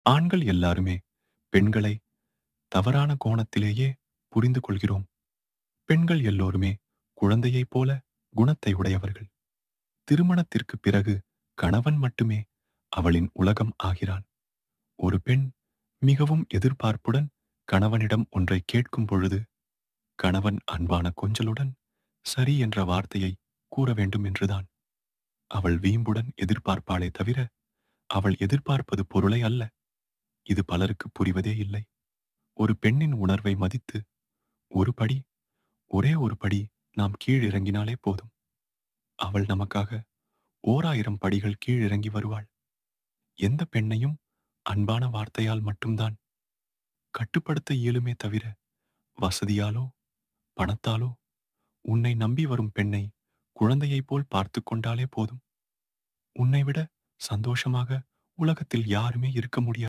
ஆண்கள் எல்லாருமே பெண்களை தவறான கோணத்திலேயே புரிந்து கொள்கிறோம். பெண்கள் எல்லோருமே குழந்தையைப் போல குணத்தை உடையவர்கள். திருமணத்திற்கு பிறகு கணவன் மட்டுமே அவளின் உலகம் ஆகிறான். ஒரு பெண் மிகவும் எதிர்பார்ப்புடன் கணவனிடம் ஒன்றை கேட்கும் பொழுது, கணவன் அன்பான கொஞ்சலுடன் சரி என்ற வார்த்தையை கூற வேண்டும் என்றுதான். அவள் வீம்புடன் எதிர்பார்ப்பாளே தவிர, அவள் எதிர்பார்ப்பது பொருளை அல்ல. இது பலருக்கு புரிவதே இல்லை. ஒரு பெண்ணின் உணர்வை மதித்து, ஒரு படி, ஒரே ஒரு படி நாம் கீழ் இறங்கினாலே போதும். அவள் நமக்காக ஓராயிரம் படிகள் கீழ் இறங்கி வருவாள். எந்த பெண்ணையும் அன்பான வார்த்தையால் மட்டும்தான் கட்டுப்படுத்த இயலுமே தவிர, வசதியாலோ, பணத்தாலோ உன்னை நம்பி வரும் பெண்ணை குழந்தையைப் போல் பார்த்துக் கொண்டாலே போதும். உன்னை விட சந்தோஷமாக உலகத்தில் யாருமே இருக்க முடியாது.